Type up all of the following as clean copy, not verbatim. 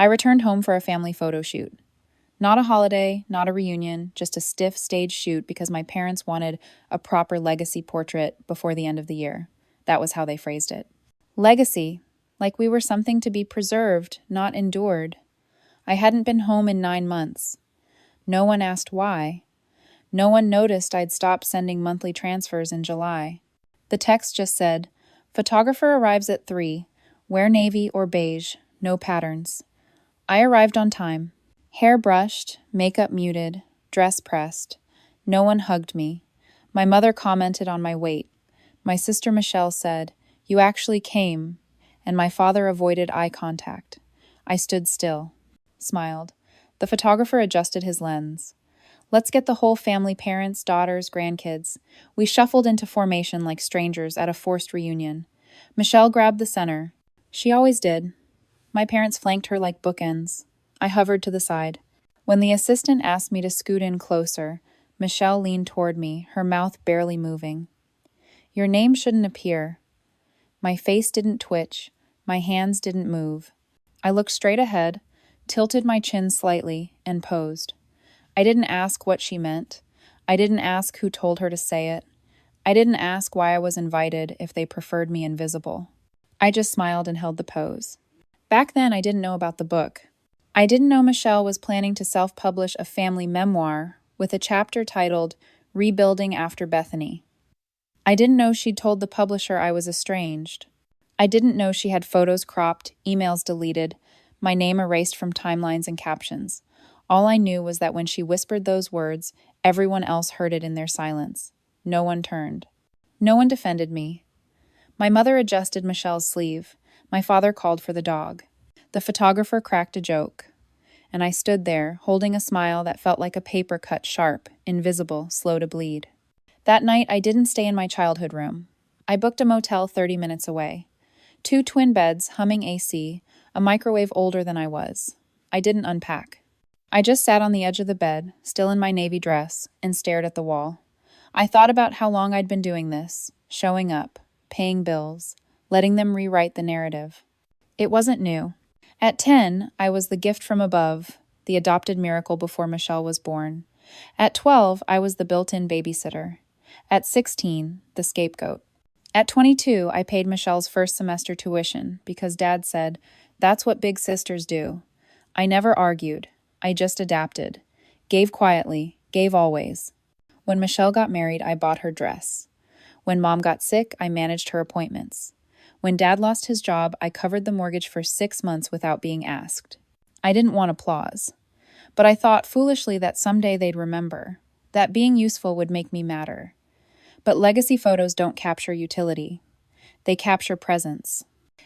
I returned home for a family photo shoot. Not a holiday, not a reunion, just a stiff stage shoot because my parents wanted a proper legacy portrait before the end of the year. That was how they phrased it. Legacy, like we were something to be preserved, not endured. I hadn't been home in 9 months. No one asked why. No one noticed I'd stopped sending monthly transfers in July. The text just said, "Photographer arrives at 3. Wear navy or beige. No patterns." I arrived on time. Hair brushed, makeup muted, dress pressed. No one hugged me. My mother commented on my weight. My sister Michelle said, "You actually came," and my father avoided eye contact. I stood still, smiled. The photographer adjusted his lens. "Let's get the whole family, parents, daughters, grandkids." We shuffled into formation like strangers at a forced reunion. Michelle grabbed the center. She always did. My parents flanked her like bookends. I hovered to the side. When the assistant asked me to scoot in closer, Michelle leaned toward me, her mouth barely moving. "Your name shouldn't appear." My face didn't twitch. My hands didn't move. I looked straight ahead, tilted my chin slightly, and posed. I didn't ask what she meant. I didn't ask who told her to say it. I didn't ask why I was invited if they preferred me invisible. I just smiled and held the pose. Back then, I didn't know about the book. I didn't know Michelle was planning to self-publish a family memoir with a chapter titled Rebuilding After Bethany. I didn't know she'd told the publisher I was estranged. I didn't know she had photos cropped, emails deleted, my name erased from timelines and captions. All I knew was that when she whispered those words, everyone else heard it in their silence. No one turned. No one defended me. My mother adjusted Michelle's sleeve. My father called for the dog. The photographer cracked a joke. And I stood there, holding a smile that felt like a paper cut sharp, invisible, slow to bleed. That night, I didn't stay in my childhood room. I booked a motel 30 minutes away. 2 twin beds, humming AC, a microwave older than I was. I didn't unpack. I just sat on the edge of the bed, still in my navy dress, and stared at the wall. I thought about how long I'd been doing this, showing up, paying bills, letting them rewrite the narrative. It wasn't new. At 10, I was the gift from above, the adopted miracle before Michelle was born. At 12, I was the built-in babysitter. At 16, the scapegoat. At 22, I paid Michelle's first semester tuition because Dad said, "That's what big sisters do." I never argued. I just adapted. Gave quietly, gave always. When Michelle got married, I bought her dress. When Mom got sick, I managed her appointments. When Dad lost his job, I covered the mortgage for 6 months without being asked. I didn't want applause. But I thought foolishly that someday they'd remember, that being useful would make me matter. But legacy photos don't capture utility. They capture presence.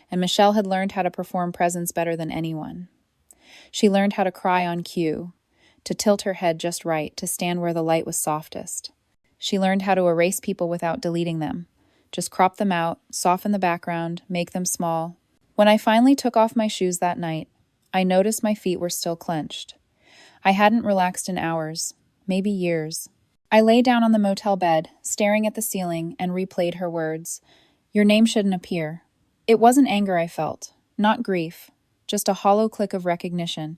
And Michelle had learned how to perform presence better than anyone. She learned how to cry on cue, to tilt her head just right, to stand where the light was softest. She learned how to erase people without deleting them. Just crop them out, soften the background, make them small. When I finally took off my shoes that night, I noticed my feet were still clenched. I hadn't relaxed in hours, maybe years. I lay down on the motel bed, staring at the ceiling, and replayed her words. "Your name shouldn't appear." It wasn't anger I felt, not grief, just a hollow click of recognition,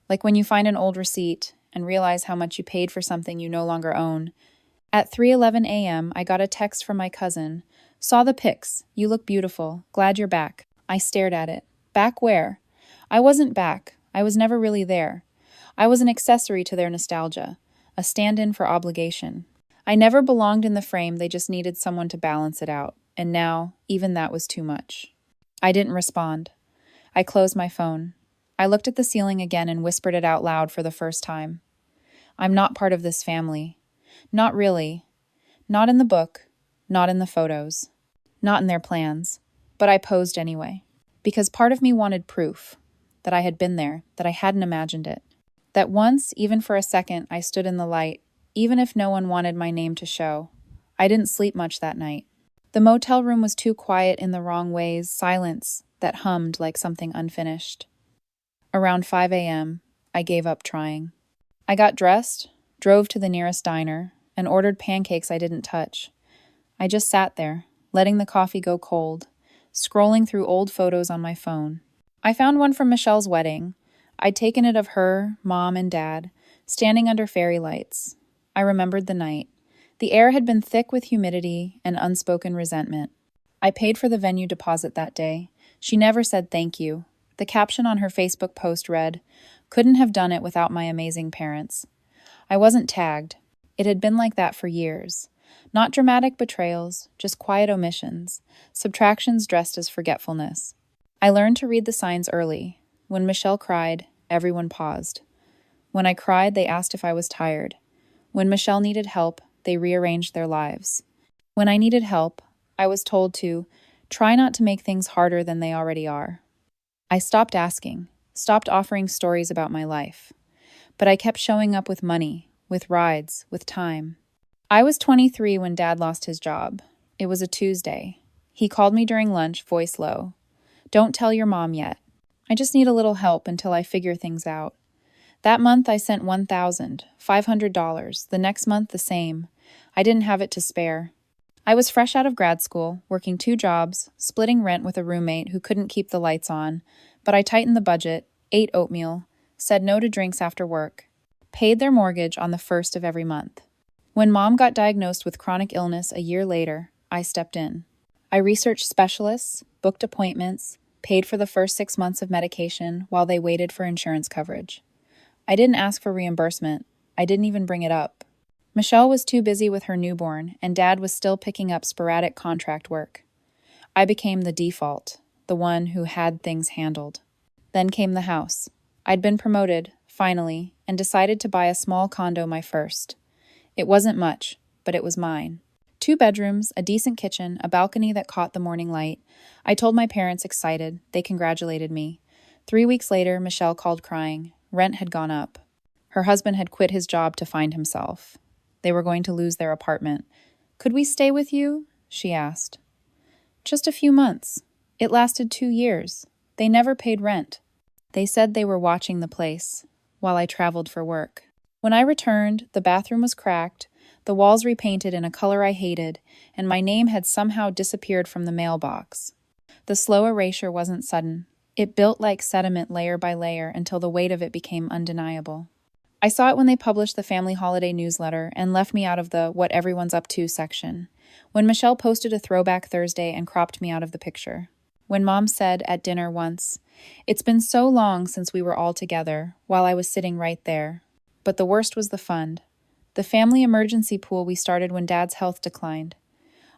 like when you find an old receipt and realize how much you paid for something you no longer own. At 3:11 a.m., I got a text from my cousin. "Saw the pics. You look beautiful. Glad you're back." I stared at it. Back where? I wasn't back. I was never really there. I was an accessory to their nostalgia, a stand-in for obligation. I never belonged in the frame, they just needed someone to balance it out. And now, even that was too much. I didn't respond. I closed my phone. I looked at the ceiling again and whispered it out loud for the first time. "I'm not part of this family. Not really. Not in the book. Not in the photos. Not in their plans." But I posed anyway. Because part of me wanted proof. That I had been there. That I hadn't imagined it. That once, even for a second, I stood in the light, even if no one wanted my name to show. I didn't sleep much that night. The motel room was too quiet in the wrong ways, silence that hummed like something unfinished. Around 5 a.m., I gave up trying. I got dressed, drove to the nearest diner, and ordered pancakes I didn't touch. I just sat there, letting the coffee go cold, scrolling through old photos on my phone. I found one from Michelle's wedding, I'd taken it of her, Mom, and Dad, standing under fairy lights. I remembered the night. The air had been thick with humidity and unspoken resentment. I paid for the venue deposit that day. She never said thank you. The caption on her Facebook post read, "Couldn't have done it without my amazing parents." I wasn't tagged. It had been like that for years. Not dramatic betrayals, just quiet omissions, subtractions dressed as forgetfulness. I learned to read the signs early. When Michelle cried, everyone paused. When I cried, they asked if I was tired. When Michelle needed help, they rearranged their lives. When I needed help, I was told to try not to make things harder than they already are. I stopped asking, stopped offering stories about my life. But I kept showing up with money, with rides, with time. I was 23 when Dad lost his job. It was a Tuesday. He called me during lunch, voice low. "Don't tell your mom yet. I just need a little help until I figure things out." That month I sent $1,500. The next month the same. I didn't have it to spare. I was fresh out of grad school, working 2 jobs, splitting rent with a roommate who couldn't keep the lights on, but I tightened the budget, ate oatmeal, said no to drinks after work, paid their mortgage on the first of every month. When Mom got diagnosed with chronic illness a year later, I stepped in. I researched specialists, booked appointments, paid for the first 6 months of medication while they waited for insurance coverage. I didn't ask for reimbursement. I didn't even bring it up. Michelle was too busy with her newborn, and Dad was still picking up sporadic contract work. I became the default, the one who had things handled. Then came the house. I'd been promoted, finally, and decided to buy a small condo, my first. It wasn't much, but it was mine. 2 bedrooms, a decent kitchen, a balcony that caught the morning light. I told my parents, excited. They congratulated me. 3 weeks later, Michelle called crying. Rent had gone up. Her husband had quit his job to find himself. They were going to lose their apartment. "Could we stay with you?" she asked. "Just a few months." It lasted 2 years. They never paid rent. They said they were watching the place while I traveled for work. When I returned, the bathroom was cracked, the walls repainted in a color I hated, and my name had somehow disappeared from the mailbox. The slow erasure wasn't sudden. It built like sediment layer by layer until the weight of it became undeniable. I saw it when they published the family holiday newsletter and left me out of the "what everyone's up to" section. When Michelle posted a throwback Thursday and cropped me out of the picture. When Mom said at dinner once, "It's been so long since we were all together," while I was sitting right there. But the worst was the fund. The family emergency pool we started when Dad's health declined.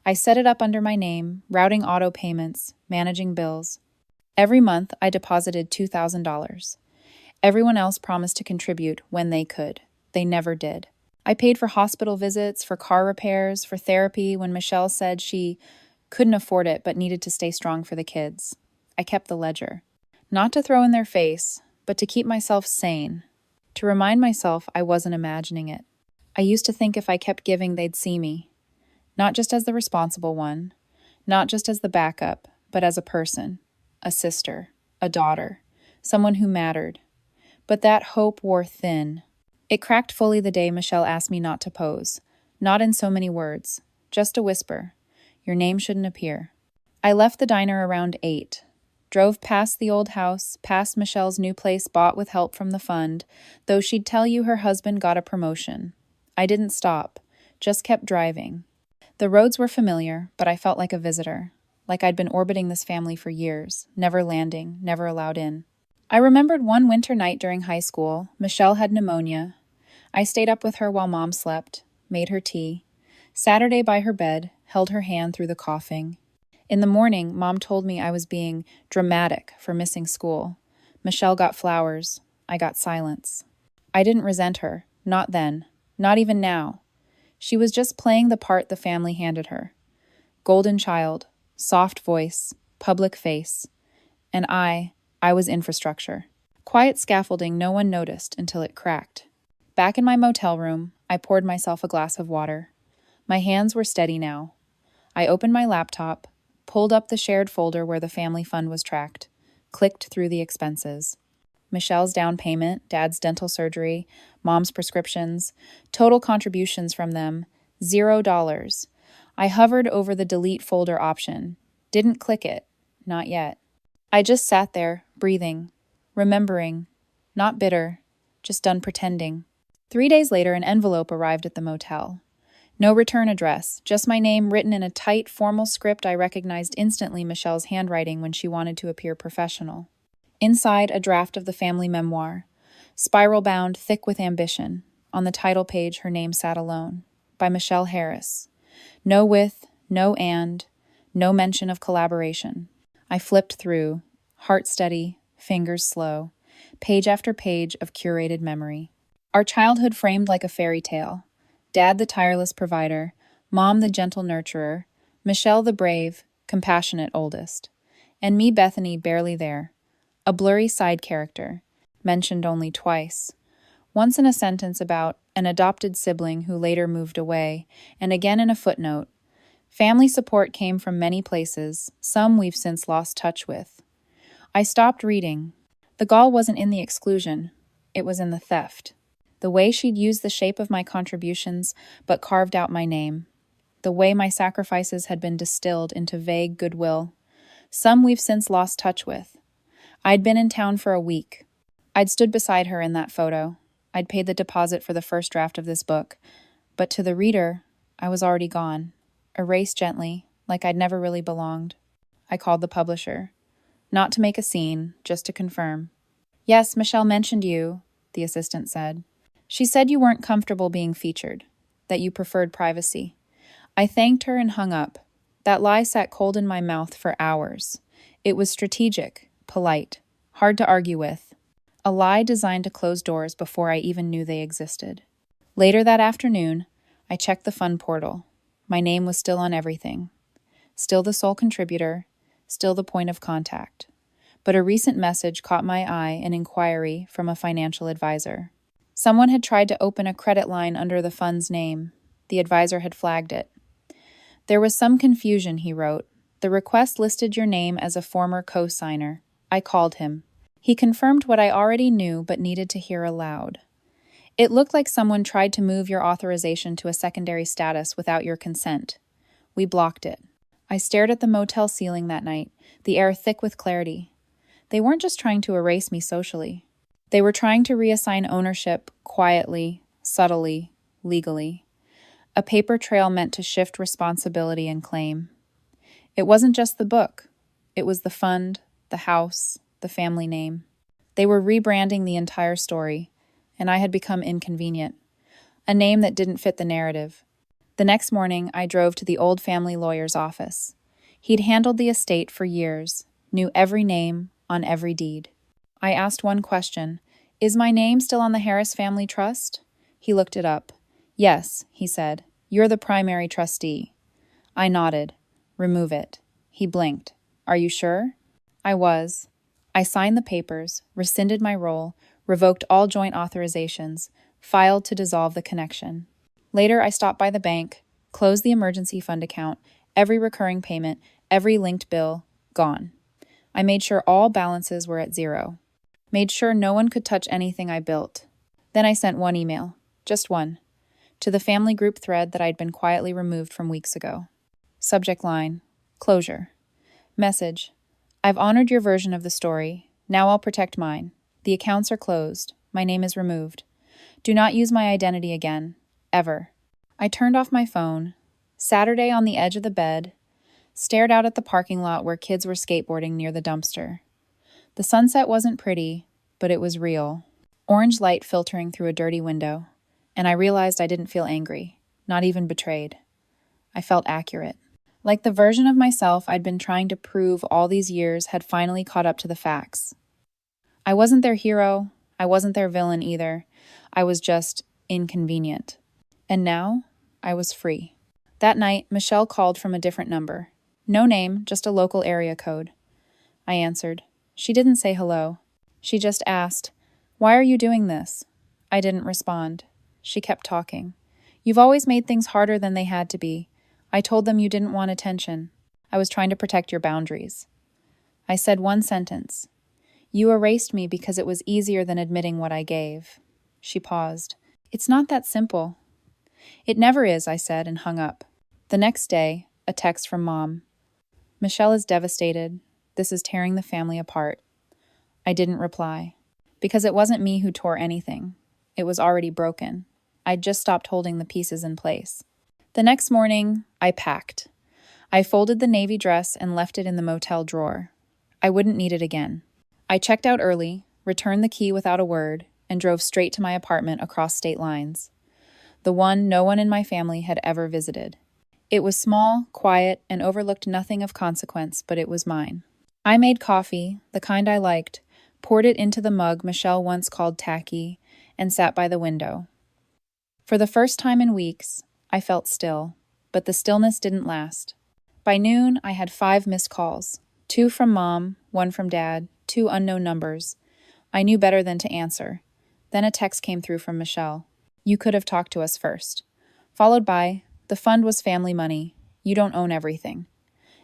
I set it up under my name, routing auto payments, managing bills. Every month, I deposited $2,000. Everyone else promised to contribute when they could. They never did. I paid for hospital visits, for car repairs, for therapy when Michelle said she couldn't afford it but needed to stay strong for the kids. I kept the ledger. Not to throw in their face, but to keep myself sane. To remind myself I wasn't imagining it. I used to think if I kept giving, they'd see me. Not just as the responsible one, not just as the backup, but as a person, a sister, a daughter, someone who mattered. But that hope wore thin. It cracked fully the day Michelle asked me not to pose. Not in so many words, just a whisper. "Your name shouldn't appear." I left the diner around 8. Drove past the old house, past Michelle's new place bought with help from the fund, though she'd tell you her husband got a promotion. I didn't stop, just kept driving. The roads were familiar, but I felt like a visitor, like I'd been orbiting this family for years, never landing, never allowed in. I remembered one winter night during high school. Michelle had pneumonia. I stayed up with her while Mom slept, made her tea, sat her day by her bed, held her hand through the coughing. In the morning, Mom told me I was being dramatic for missing school. Michelle got flowers. I got silence. I didn't resent her, not then, not even now. She was just playing the part the family handed her. Golden child, soft voice, public face. And I was infrastructure. Quiet scaffolding no one noticed until it cracked. Back in my motel room, I poured myself a glass of water. My hands were steady now. I opened my laptop, pulled up the shared folder where the family fund was tracked, clicked through the expenses. Michelle's down payment, Dad's dental surgery, Mom's prescriptions, total contributions from them, $0. I hovered over the delete folder option. Didn't click it. Not yet. I just sat there, breathing, remembering, not bitter, just done pretending. 3 days later, an envelope arrived at the motel. No return address, just my name written in a tight, formal script I recognized instantly Michelle's handwriting when she wanted to appear professional. Inside, a draft of the family memoir, spiral-bound, thick with ambition. On the title page, her name sat alone, by Michelle Harris. No with, no and, no mention of collaboration. I flipped through, heart steady, fingers slow, page after page of curated memory. Our childhood framed like a fairy tale. Dad the tireless provider, Mom the gentle nurturer, Michelle the brave, compassionate oldest. And me, Bethany, barely there. A blurry side character, mentioned only twice. Once in a sentence about an adopted sibling who later moved away, and again in a footnote. Family support came from many places, some we've since lost touch with. I stopped reading. The gall wasn't in the exclusion, it was in the theft. The way she'd used the shape of my contributions, but carved out my name. The way my sacrifices had been distilled into vague goodwill. Some we've since lost touch with. I'd been in town for a week. I'd stood beside her in that photo. I'd paid the deposit for the first draft of this book. But to the reader, I was already gone. Erased gently, like I'd never really belonged. I called the publisher. Not to make a scene, just to confirm. Yes, Michelle mentioned you, the assistant said. She said you weren't comfortable being featured, that you preferred privacy. I thanked her and hung up. That lie sat cold in my mouth for hours. It was strategic, polite, hard to argue with. A lie designed to close doors before I even knew they existed. Later that afternoon, I checked the fund portal. My name was still on everything. Still the sole contributor, still the point of contact. But a recent message caught my eye, an inquiry from a financial advisor. Someone had tried to open a credit line under the fund's name. The advisor had flagged it. There was some confusion, he wrote. The request listed your name as a former co-signer. I called him. He confirmed what I already knew but needed to hear aloud. It looked like someone tried to move your authorization to a secondary status without your consent. We blocked it. I stared at the motel ceiling that night, the air thick with clarity. They weren't just trying to erase me socially. They were trying to reassign ownership quietly, subtly, legally. A paper trail meant to shift responsibility and claim. It wasn't just the book. It was the fund, the house, the family name. They were rebranding the entire story, and I had become inconvenient. A name that didn't fit the narrative. The next morning, I drove to the old family lawyer's office. He'd handled the estate for years, knew every name on every deed. I asked one question. Is my name still on the Harris Family Trust? He looked it up. Yes, he said. You're the primary trustee. I nodded. Remove it. He blinked. Are you sure? I was. I signed the papers, rescinded my role, revoked all joint authorizations, filed to dissolve the connection. Later, I stopped by the bank, closed the emergency fund account, every recurring payment, every linked bill, gone. I made sure all balances were at zero. Made sure no one could touch anything I built. Then I sent one email, just one, to the family group thread that I'd been quietly removed from weeks ago. Subject line, closure. Message, I've honored your version of the story. Now I'll protect mine. The accounts are closed. My name is removed. Do not use my identity again. Ever. I turned off my phone, Saturday on the edge of the bed, stared out at the parking lot where kids were skateboarding near the dumpster. The sunset wasn't pretty, but it was real. Orange light filtering through a dirty window, and I realized I didn't feel angry, not even betrayed. I felt accurate. Like the version of myself I'd been trying to prove all these years had finally caught up to the facts. I wasn't their hero, I wasn't their villain either. I was just inconvenient. And now, I was free. That night, Michelle called from a different number. No name, just a local area code. I answered. She didn't say hello. She just asked, "Why are you doing this?" I didn't respond. She kept talking. "You've always made things harder than they had to be. I told them you didn't want attention. I was trying to protect your boundaries." I said one sentence. "You erased me because it was easier than admitting what I gave." She paused. "It's not that simple." "It never is," I said and hung up. The next day, a text from Mom. "Michelle is devastated. This is tearing the family apart." I didn't reply. Because it wasn't me who tore anything. It was already broken. I'd just stopped holding the pieces in place. The next morning, I packed. I folded the navy dress and left it in the motel drawer. I wouldn't need it again. I checked out early, returned the key without a word, and drove straight to my apartment across state lines. The one no one in my family had ever visited. It was small, quiet, and overlooked nothing of consequence, but it was mine. I made coffee, the kind I liked, poured it into the mug Michelle once called tacky, and sat by the window. For the first time in weeks, I felt still, but the stillness didn't last. By noon, I had 5 missed calls. 2 from Mom, 1 from Dad, 2 unknown numbers. I knew better than to answer. Then a text came through from Michelle. You could have talked to us first. Followed by, the fund was family money. You don't own everything.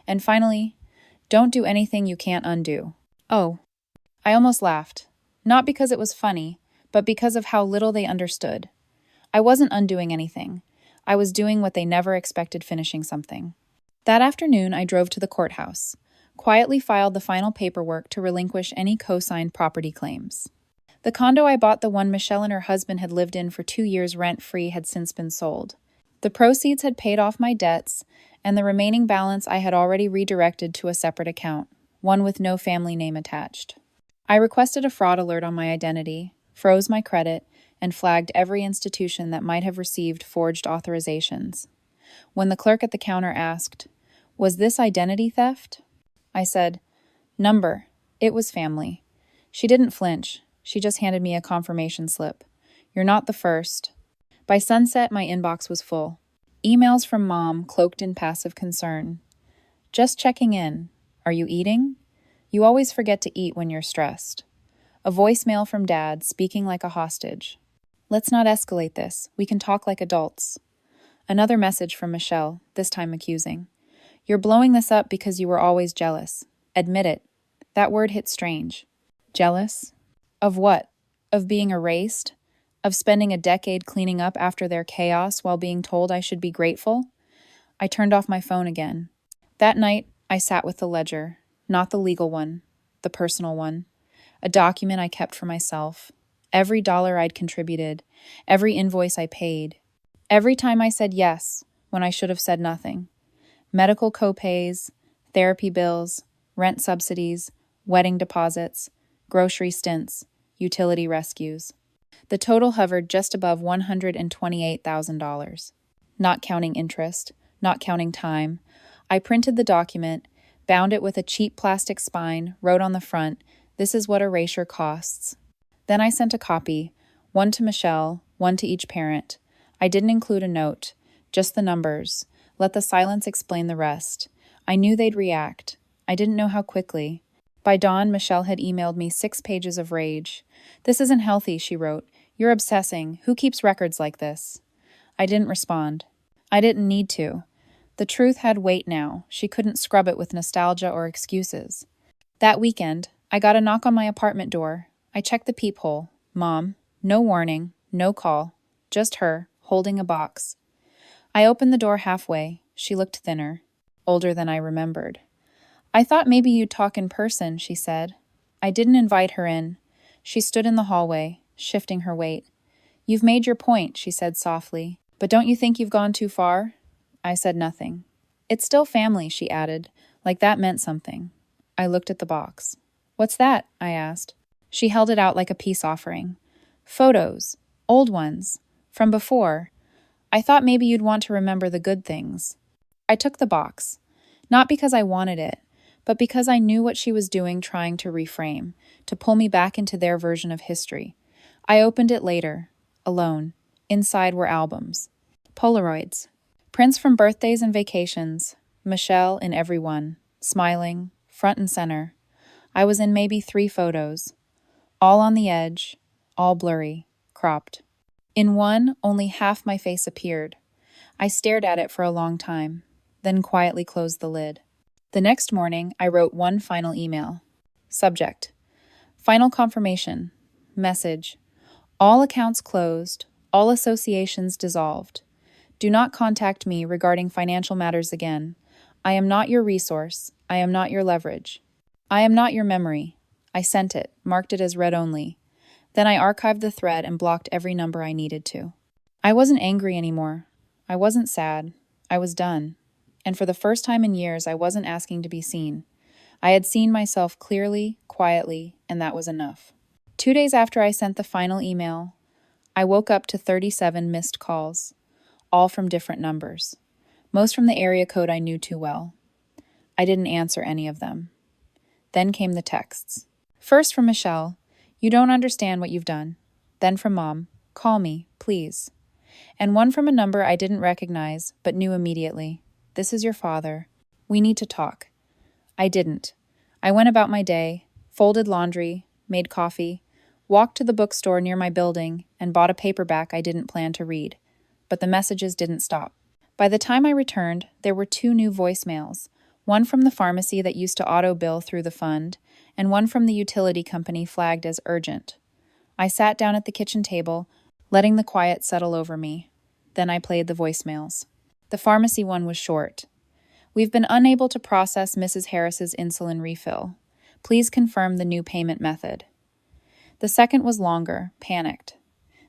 And finally, don't do anything you can't undo. Oh. I almost laughed. Not because it was funny, but because of how little they understood. I wasn't undoing anything. I was doing what they never expected, finishing something. That afternoon, I drove to the courthouse, quietly filed the final paperwork to relinquish any co-signed property claims. The condo I bought the one Michelle and her husband had lived in for 2 years rent-free had since been sold. The proceeds had paid off my debts, and the remaining balance I had already redirected to a separate account, one with no family name attached. I requested a fraud alert on my identity, froze my credit, and flagged every institution that might have received forged authorizations. When the clerk at the counter asked, "Was this identity theft?" I said, "Number. It was family." She didn't flinch. She just handed me a confirmation slip. "You're not the first." By sunset, my inbox was full. Emails from Mom cloaked in passive concern. "Just checking in. Are you eating? You always forget to eat when you're stressed." A voicemail from Dad, speaking like a hostage. "Let's not escalate this. We can talk like adults." Another message from Michelle, this time accusing. "You're blowing this up because you were always jealous. Admit it." That word hit strange. Jealous? Of what? Of being erased? Of spending a decade cleaning up after their chaos while being told I should be grateful? I turned off my phone again. That night, I sat with the ledger, not the legal one, the personal one, a document I kept for myself. Every dollar I'd contributed, every invoice I paid, every time I said yes when I should have said nothing. Medical copays, therapy bills, rent subsidies, wedding deposits, grocery stints, utility rescues. The total hovered just above $128,000. Not counting interest, not counting time. I printed the document, bound it with a cheap plastic spine, wrote on the front, "This is what erasure costs." Then I sent a copy, one to Michelle, one to each parent. I didn't include a note, just the numbers. Let the silence explain the rest. I knew they'd react. I didn't know how quickly. By dawn, Michelle had emailed me 6 pages of rage. "This isn't healthy," she wrote. "You're obsessing. Who keeps records like this?" I didn't respond. I didn't need to. The truth had weight now. She couldn't scrub it with nostalgia or excuses. That weekend, I got a knock on my apartment door. I checked the peephole. Mom. No warning. No call. Just her, holding a box. I opened the door halfway. She looked thinner. Older than I remembered. "I thought maybe you'd talk in person," she said. I didn't invite her in. She stood in the hallway, shifting her weight. "You've made your point," she said softly. "But don't you think you've gone too far?" I said nothing. "It's still family," she added, like that meant something. I looked at the box. "What's that?" I asked. She held it out like a peace offering. "Photos. Old ones. From before. I thought maybe you'd want to remember the good things." I took the box. Not because I wanted it, but because I knew what she was doing, trying to reframe, to pull me back into their version of history. I opened it later, alone. Inside were albums. Polaroids. Prints from birthdays and vacations. Michelle in every one. Smiling, front and center. I was in maybe 3 photos. All on the edge, all blurry, cropped. In one, only half my face appeared. I stared at it for a long time, then quietly closed the lid. The next morning, I wrote one final email. Subject: Final confirmation. Message: All accounts closed, all associations dissolved. Do not contact me regarding financial matters again. I am not your resource. I am not your leverage. I am not your memory. I sent it, marked it as read only. Then I archived the thread and blocked every number I needed to. I wasn't angry anymore. I wasn't sad. I was done. And for the first time in years, I wasn't asking to be seen. I had seen myself clearly, quietly, and that was enough. 2 days after I sent the final email, I woke up to 37 missed calls, all from different numbers, most from the area code I knew too well. I didn't answer any of them. Then came the texts. First from Michelle, "You don't understand what you've done." Then from Mom, "Call me, please." And one from a number I didn't recognize, but knew immediately. "This is your father. We need to talk." I didn't. I went about my day, folded laundry, made coffee, walked to the bookstore near my building, and bought a paperback I didn't plan to read. But the messages didn't stop. By the time I returned, there were 2 new voicemails, one from the pharmacy that used to auto-bill through the fund, and one from the utility company flagged as urgent. I sat down at the kitchen table, letting the quiet settle over me. Then I played the voicemails. The pharmacy one was short. "We've been unable to process Mrs. Harris's insulin refill. Please confirm the new payment method." The second was longer, panicked.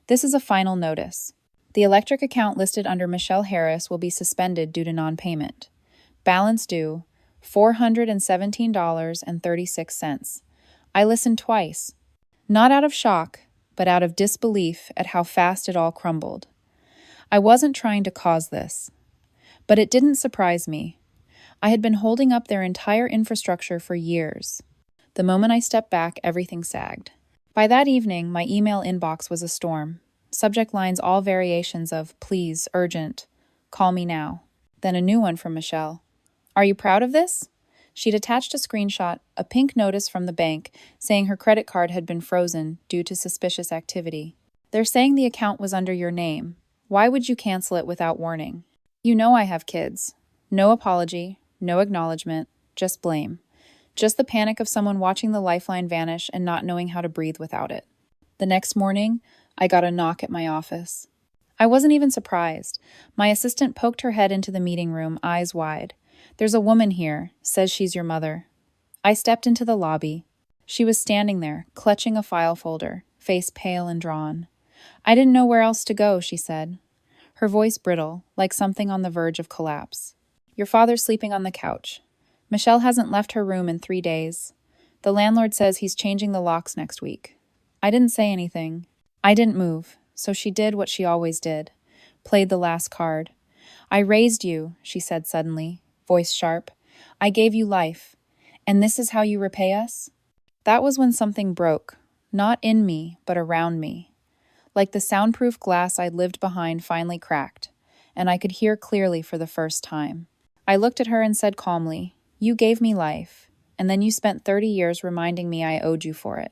"This is a final notice. The electric account listed under Michelle Harris will be suspended due to non-payment. Balance due, $417.36. I listened twice. Not out of shock, but out of disbelief at how fast it all crumbled. I wasn't trying to cause this. But it didn't surprise me. I had been holding up their entire infrastructure for years. The moment I stepped back, everything sagged. By that evening, my email inbox was a storm. Subject lines all variations of "please, urgent, call me now." Then a new one from Michelle. "Are you proud of this?" She'd attached a screenshot, a pink notice from the bank, saying her credit card had been frozen due to suspicious activity. "They're saying the account was under your name. Why would you cancel it without warning? You know I have kids." No apology, no acknowledgement, just blame. Just the panic of someone watching the lifeline vanish and not knowing how to breathe without it. The next morning, I got a knock at my office. I wasn't even surprised. My assistant poked her head into the meeting room, eyes wide. "There's a woman here, says she's your mother." I stepped into the lobby. She was standing there, clutching a file folder, face pale and drawn. "I didn't know where else to go," she said. Her voice brittle, like something on the verge of collapse. "Your father's sleeping on the couch. Michelle hasn't left her room in 3 days. The landlord says he's changing the locks next week." I didn't say anything. I didn't move, so she did what she always did. Played the last card. "I raised you," she said suddenly, voice sharp. "I gave you life. And this is how you repay us?" That was when something broke. Not in me, but around me. Like the soundproof glass I'd lived behind finally cracked, and I could hear clearly for the first time. I looked at her and said calmly, "You gave me life, and then you spent 30 years reminding me I owed you for it."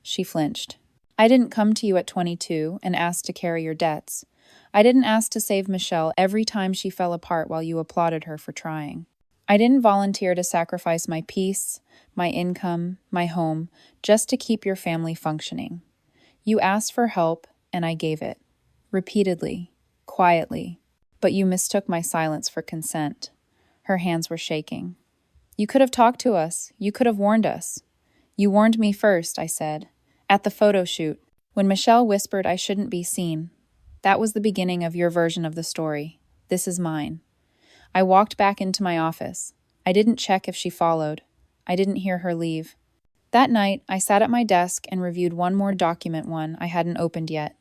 She flinched. "I didn't come to you at 22 and ask to carry your debts. I didn't ask to save Michelle every time she fell apart while you applauded her for trying. I didn't volunteer to sacrifice my peace, my income, my home, just to keep your family functioning. You asked for help, and I gave it. Repeatedly, quietly. But you mistook my silence for consent." Her hands were shaking. "You could have talked to us. You could have warned us." "You warned me first," I said. "At the photo shoot, when Michelle whispered I shouldn't be seen. That was the beginning of your version of the story. This is mine." I walked back into my office. I didn't check if she followed. I didn't hear her leave. That night, I sat at my desk and reviewed one more document I hadn't opened yet.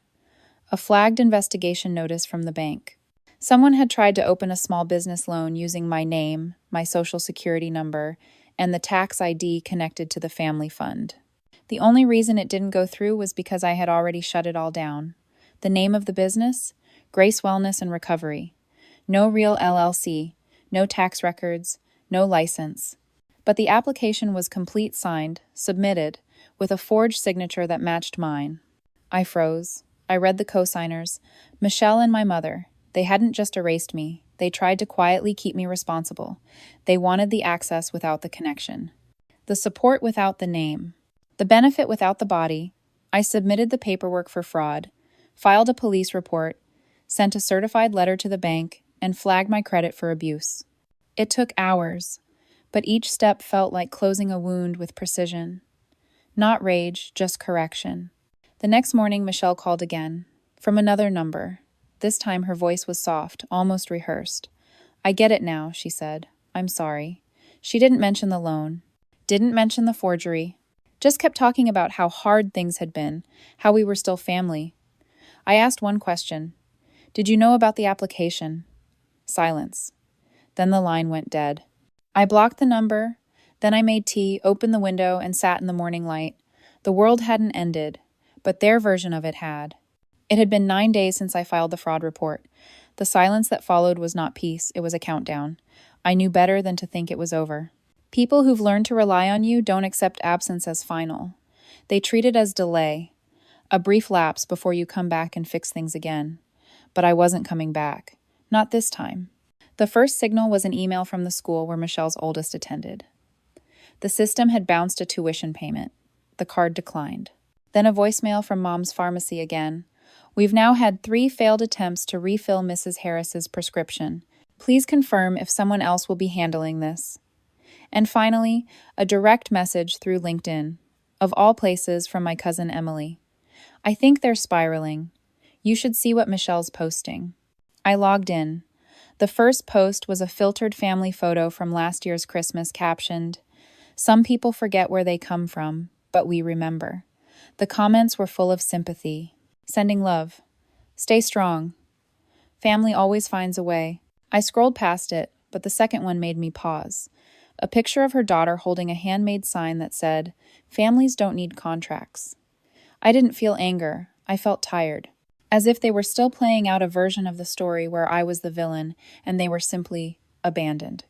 A flagged investigation notice from the bank. Someone had tried to open a small business loan using my name, my social security number, and the tax ID connected to the family fund. The only reason it didn't go through was because I had already shut it all down. The name of the business? Grace Wellness and Recovery. No real LLC, no tax records, no license. But the application was complete, signed, submitted, with a forged signature that matched mine. I froze. I read the co-signers. Michelle and my mother. They hadn't just erased me. They tried to quietly keep me responsible. They wanted the access without the connection. The support without the name. The benefit without the body. I submitted the paperwork for fraud, filed a police report, sent a certified letter to the bank, and flagged my credit for abuse. It took hours, but each step felt like closing a wound with precision. Not rage, just correction. The next morning, Michelle called again, from another number. This time her voice was soft, almost rehearsed. "I get it now," she said. "I'm sorry." She didn't mention the loan, didn't mention the forgery, just kept talking about how hard things had been, how we were still family. I asked one question. "Did you know about the application?" Silence. Then the line went dead. I blocked the number, then I made tea, opened the window, and sat in the morning light. The world hadn't ended, but their version of it had. It had been 9 days since I filed the fraud report. The silence that followed was not peace, it was a countdown. I knew better than to think it was over. People who've learned to rely on you don't accept absence as final. They treat it as delay, a brief lapse before you come back and fix things again. But I wasn't coming back. Not this time. The first signal was an email from the school where Michelle's oldest attended. The system had bounced a tuition payment. The card declined. Then a voicemail from Mom's pharmacy again. "We've now had 3 failed attempts to refill Mrs. Harris's prescription. Please confirm if someone else will be handling this." And finally, a direct message through LinkedIn, of all places from my cousin Emily. "I think they're spiraling. You should see what Michelle's posting." I logged in. The first post was a filtered family photo from last year's Christmas captioned, "Some people forget where they come from, but we remember." The comments were full of sympathy. "Sending love. Stay strong. Family always finds a way." I scrolled past it, but the second one made me pause. A picture of her daughter holding a handmade sign that said, "Families don't need contracts." I didn't feel anger. I felt tired. As if they were still playing out a version of the story where I was the villain and they were simply abandoned.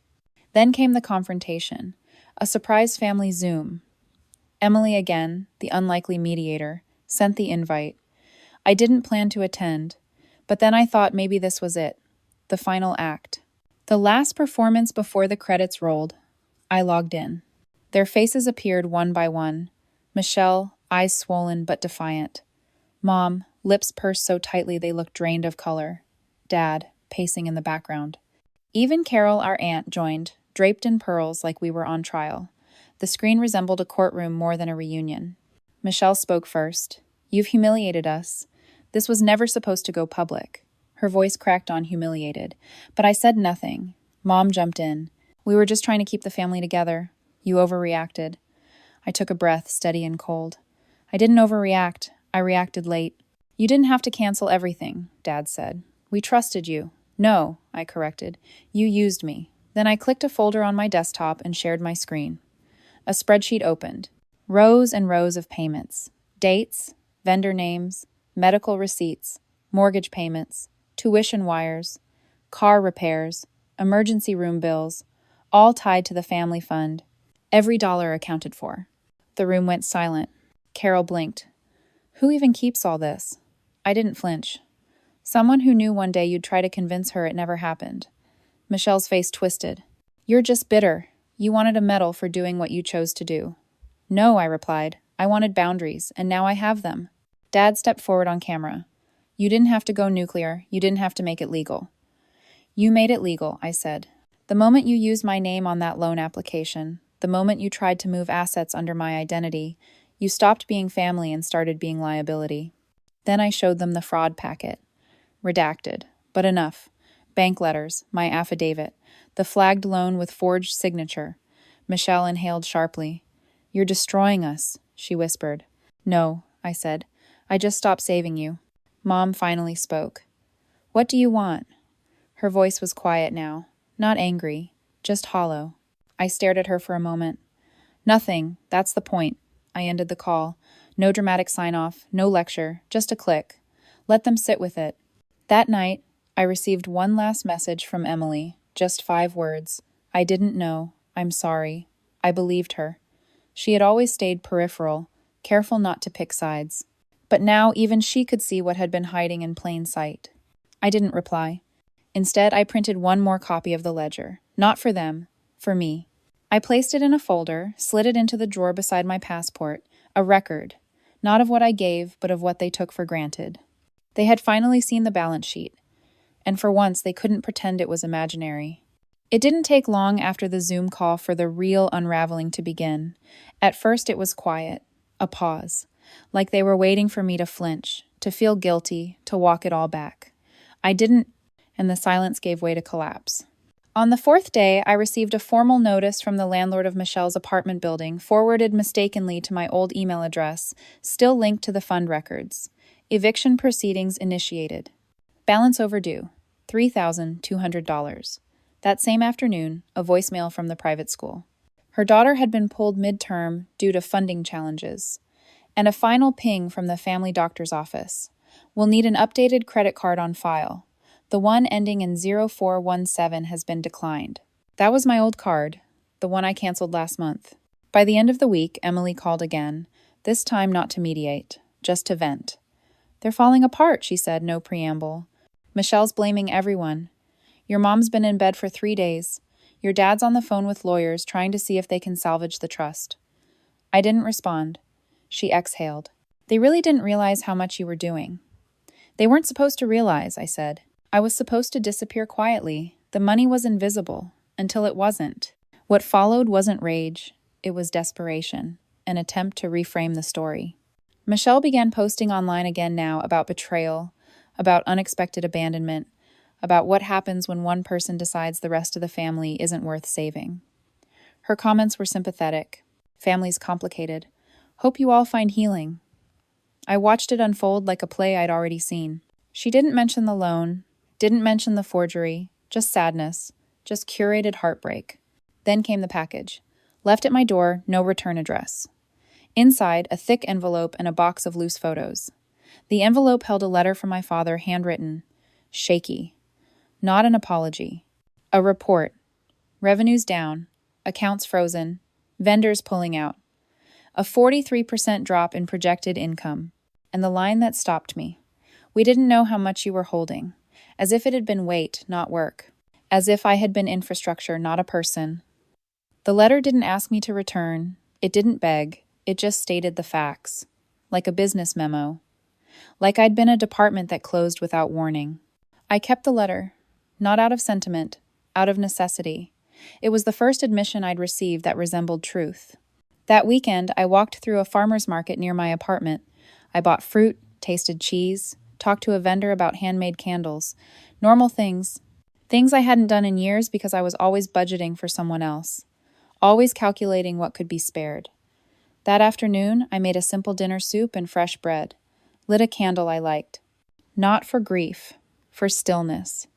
Then came the confrontation, a surprise family Zoom. Emily again, the unlikely mediator, sent the invite. I didn't plan to attend, but then I thought maybe this was it, the final act. The last performance before the credits rolled. I logged in. Their faces appeared one by one. Michelle, eyes swollen but defiant. Mom, lips pursed so tightly they looked drained of color. Dad, pacing in the background. Even Carol, our aunt, joined, draped in pearls like we were on trial. The screen resembled a courtroom more than a reunion. Michelle spoke first. "You've humiliated us. This was never supposed to go public." Her voice cracked on humiliated. But I said nothing. Mom jumped in. "We were just trying to keep the family together. You overreacted." I took a breath, steady and cold. "I didn't overreact. I reacted late." "You didn't have to cancel everything," Dad said. "We trusted you." "No," I corrected. "You used me." Then I clicked a folder on my desktop and shared my screen. A spreadsheet opened. Rows and rows of payments. Dates, vendor names, medical receipts, mortgage payments, tuition wires, car repairs, emergency room bills, all tied to the family fund. Every dollar accounted for. The room went silent. Carol blinked. "Who even keeps all this?" I didn't flinch. "Someone who knew one day you'd try to convince her it never happened." Michelle's face twisted. "You're just bitter. You wanted a medal for doing what you chose to do." "No," I replied. "I wanted boundaries, and now I have them." Dad stepped forward on camera. "You didn't have to go nuclear. You didn't have to make it legal." "You made it legal," I said. "The moment you used my name on that loan application, the moment you tried to move assets under my identity, you stopped being family and started being liability." Then I showed them the fraud packet. Redacted, but enough. Bank letters, my affidavit, the flagged loan with forged signature. Michelle inhaled sharply. "You're destroying us," she whispered. "No," I said. "I just stopped saving you." Mom finally spoke. "What do you want?" Her voice was quiet now, not angry, just hollow. I stared at her for a moment. "Nothing, that's the point." I ended the call. No dramatic sign-off, no lecture, just a click. Let them sit with it. That night, I received one last message from Emily, just 5 words. "I didn't know. I'm sorry." I believed her. She had always stayed peripheral, careful not to pick sides. But now even she could see what had been hiding in plain sight. I didn't reply. Instead, I printed one more copy of the ledger. Not for them, for me. I placed it in a folder, slid it into the drawer beside my passport, a record, not of what I gave, but of what they took for granted. They had finally seen the balance sheet, and for once they couldn't pretend it was imaginary. It didn't take long after the Zoom call for the real unraveling to begin. At first it was quiet, a pause. like they were waiting for me to flinch, to feel guilty, to walk it all back. I didn't, and the silence gave way to collapse. On the fourth day, I received a formal notice from the landlord of Michelle's apartment building, forwarded mistakenly to my old email address, still linked to the fund records. Eviction proceedings initiated. Balance overdue, $3,200. That same afternoon, a voicemail from the private school. Her daughter had been pulled midterm due to funding challenges. And a final ping from the family doctor's office. We'll need an updated credit card on file. The one ending in 0417 has been declined. That was my old card, the one I canceled last month. By the end of the week, Emily called again, this time not to mediate, just to vent. They're falling apart, she said, no preamble. Michelle's blaming everyone. Your mom's been in bed for 3 days. Your dad's on the phone with lawyers trying to see if they can salvage the trust. I didn't respond. She exhaled. They really didn't realize how much you were doing. They weren't supposed to realize, I said. I was supposed to disappear quietly. The money was invisible, until it wasn't. What followed wasn't rage, it was desperation, an attempt to reframe the story. Michelle began posting online again now about betrayal, about unexpected abandonment, about what happens when one person decides the rest of the family isn't worth saving. Her comments were sympathetic. Family's complicated. Hope you all find healing. I watched it unfold like a play I'd already seen. She didn't mention the loan, didn't mention the forgery, just sadness, just curated heartbreak. Then came the package. Left at my door, no return address. Inside, a thick envelope and a box of loose photos. The envelope held a letter from my father, handwritten, shaky. Not an apology. A report. Revenues down, accounts frozen, vendors pulling out. A 43% drop in projected income. And the line that stopped me. We didn't know how much you were holding. As if it had been weight, not work. As if I had been infrastructure, not a person. The letter didn't ask me to return. It didn't beg. It just stated the facts. Like a business memo. Like I'd been a department that closed without warning. I kept the letter. Not out of sentiment. Out of necessity. It was the first admission I'd received that resembled truth. That weekend, I walked through a farmer's market near my apartment. I bought fruit, tasted cheese, talked to a vendor about handmade candles. Normal things. Things I hadn't done in years because I was always budgeting for someone else. Always calculating what could be spared. That afternoon, I made a simple dinner soup and fresh bread. Lit a candle I liked. Not for grief, for stillness.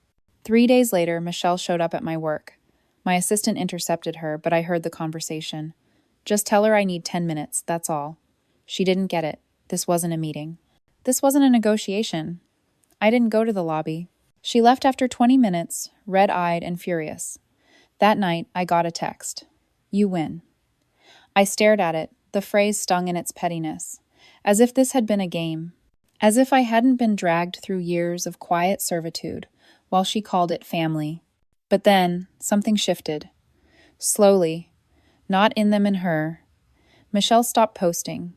3 days later, Michelle showed up at my work. My assistant intercepted her, but I heard the conversation. Just tell her I need 10 minutes, that's all. She didn't get it. This wasn't a meeting. This wasn't a negotiation. I didn't go to the lobby. She left after 20 minutes, red-eyed and furious. That night, I got a text. You win. I stared at it, the phrase stung in its pettiness, as if this had been a game, as if I hadn't been dragged through years of quiet servitude, while she called it family. But then, something shifted. Slowly, not in them and her. Michelle stopped posting.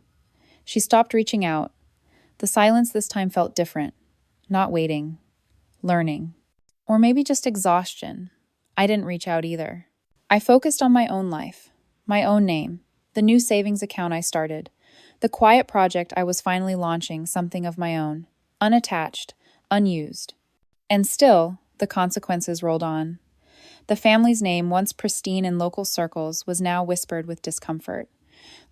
She stopped reaching out. The silence this time felt different. Not waiting. Learning. Or maybe just exhaustion. I didn't reach out either. I focused on my own life. My own name. The new savings account I started. The quiet project I was finally launching, something of my own. Unattached. Unused. And still, the consequences rolled on. The family's name, once pristine in local circles, was now whispered with discomfort.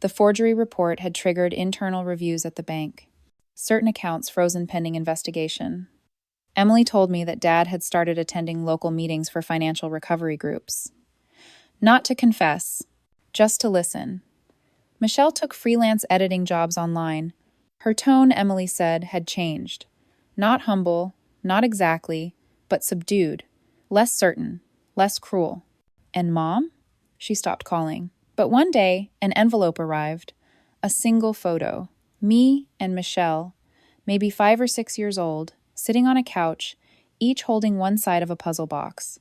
The forgery report had triggered internal reviews at the bank. Certain accounts frozen pending investigation. Emily told me that Dad had started attending local meetings for financial recovery groups. Not to confess, just to listen. Michelle took freelance editing jobs online. Her tone, Emily said, had changed. Not humble, not exactly, but subdued, less certain, less cruel. And Mom? She stopped calling. But one day, an envelope arrived. A single photo. Me and Michelle, maybe 5 or 6 years old, sitting on a couch, each holding one side of a puzzle box.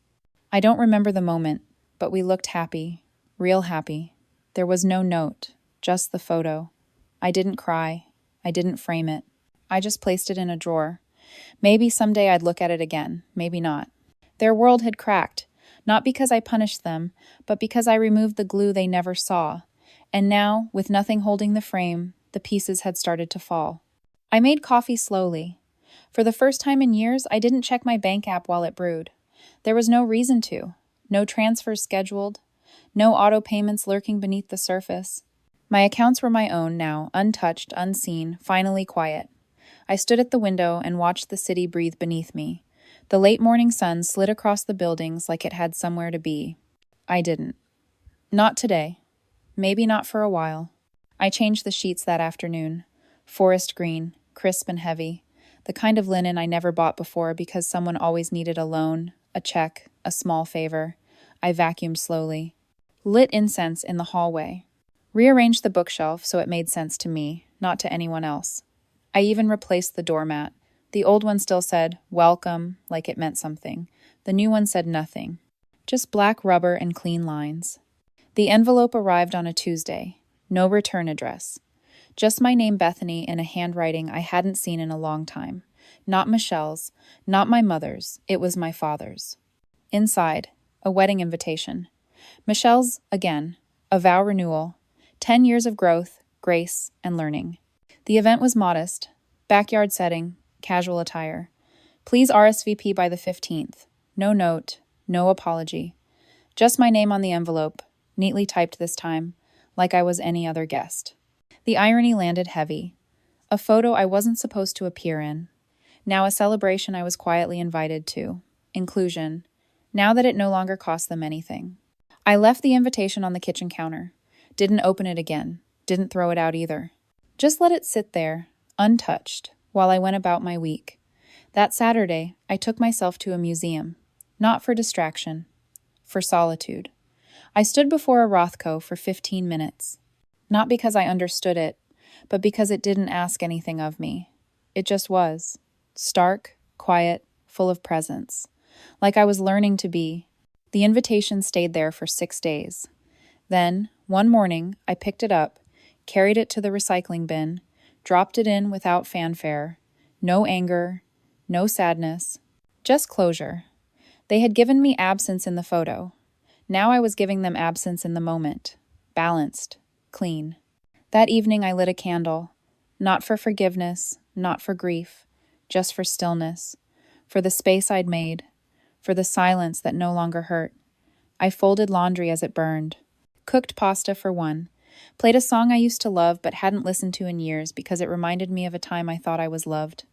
I don't remember the moment, but we looked happy, real happy. There was no note, just the photo. I didn't cry. I didn't frame it. I just placed it in a drawer. Maybe someday I'd look at it again, maybe not. Their world had cracked, not because I punished them, but because I removed the glue they never saw. And now, with nothing holding the frame, The pieces had started to fall. I made coffee slowly. For the first time in years, I didn't check my bank app while it brewed. There was no reason to. No transfers scheduled. No auto payments lurking beneath the surface. My accounts were my own now, untouched, unseen, finally quiet. I stood at the window and watched the city breathe beneath me. The late morning sun slid across the buildings like it had somewhere to be. I didn't. Not today. Maybe not for a while. I changed the sheets that afternoon. Forest green, crisp and heavy. The kind of linen I never bought before because someone always needed a loan, a check, a small favor. I vacuumed slowly. Lit incense in the hallway. Rearranged the bookshelf so it made sense to me, not to anyone else. I even replaced the doormat. The old one still said, "Welcome," like it meant something. The new one said nothing. Just black rubber and clean lines. The envelope arrived on a Tuesday. No return address. Just my name, Bethany, in a handwriting I hadn't seen in a long time. Not Michelle's, not my mother's, it was my father's. Inside, a wedding invitation. Michelle's, again, a vow renewal, 10 years of growth, grace, and learning. The event was modest, backyard setting, casual attire. Please RSVP by the 15th. No note, no apology. Just my name on the envelope, neatly typed this time, like I was any other guest. The irony landed heavy. A photo I wasn't supposed to appear in. Now a celebration I was quietly invited to. Inclusion. Now that it no longer cost them anything. I left the invitation on the kitchen counter. Didn't open it again. Didn't throw it out either. Just let it sit there, untouched, while I went about my week. That Saturday, I took myself to a museum. Not for distraction. For solitude. I stood before a Rothko for 15 minutes. Not because I understood it, but because it didn't ask anything of me. It just was. Stark, quiet, full of presence. Like I was learning to be. The invitation stayed there for 6 days. Then, one morning, I picked it up, carried it to the recycling bin, dropped it in without fanfare. No anger, no sadness, just closure. They had given me absence in the photo. Now I was giving them absence in the moment. Balanced. Clean. That evening I lit a candle, not for forgiveness, not for grief, just for stillness, for the space I'd made, for the silence that no longer hurt. I folded laundry as it burned, cooked pasta for one, played a song I used to love but hadn't listened to in years because it reminded me of a time I thought I was loved.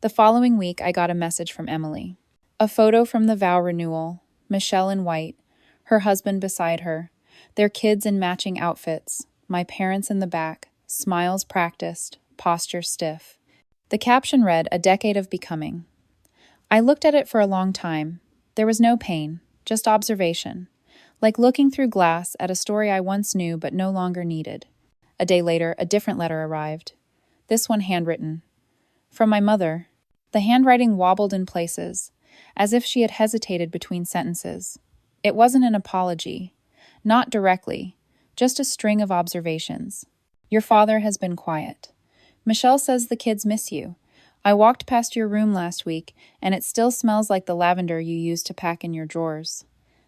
The following week I got a message from Emily. A photo from the vow renewal, Michelle in white, her husband beside her, their kids in matching outfits, my parents in the back, smiles practiced, posture stiff. The caption read, "A decade of becoming." I looked at it for a long time. There was no pain, just observation, like looking through glass at a story I once knew but no longer needed. A day later, a different letter arrived. This one handwritten. From my mother. The handwriting wobbled in places, as if she had hesitated between sentences. It wasn't an apology. Not directly. Just a string of observations. Your father has been quiet. Michelle says the kids miss you. I walked past your room last week, and it still smells like the lavender you used to pack in your drawers.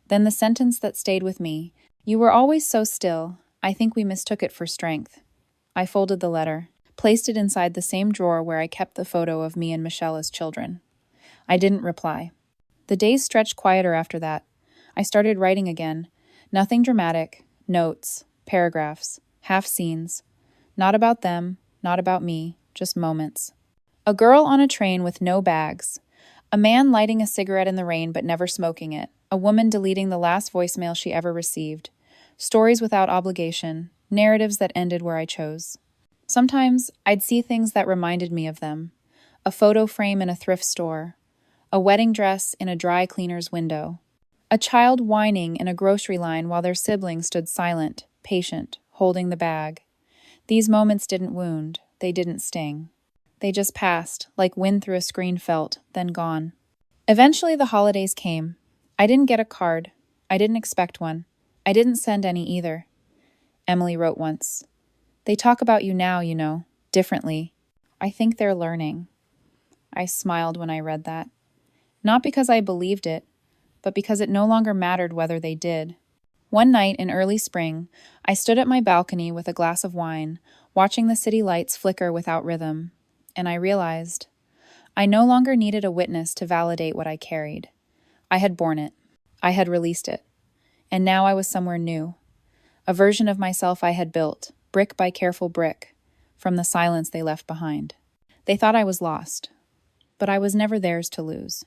Then the sentence that stayed with me. You were always so still. I think we mistook it for strength. I folded the letter, placed it inside the same drawer where I kept the photo of me and Michelle as children. I didn't reply. The days stretched quieter after that. I started writing again. Nothing dramatic. Notes, paragraphs, half scenes. Not about them, not about me, just moments. A girl on a train with no bags. A man lighting a cigarette in the rain but never smoking it. A woman deleting the last voicemail she ever received. Stories without obligation. Narratives that ended where I chose. Sometimes I'd see things that reminded me of them. A photo frame in a thrift store. A wedding dress in a dry cleaner's window. A child whining in a grocery line while their sibling stood silent, patient, holding the bag. These moments didn't wound. They didn't sting. They just passed, like wind through a screen felt, then gone. Eventually the holidays came. I didn't get a card. I didn't expect one. I didn't send any either. Emily wrote once. They talk about you now, you know, differently. I think they're learning. I smiled when I read that. Not because I believed it, but because it no longer mattered whether they did. One night in early spring, I stood at my balcony with a glass of wine, watching the city lights flicker without rhythm, and I realized I no longer needed a witness to validate what I carried. I had borne it. I had released it. And now I was somewhere new. A version of myself I had built, brick by careful brick, from the silence they left behind. They thought I was lost, but I was never theirs to lose.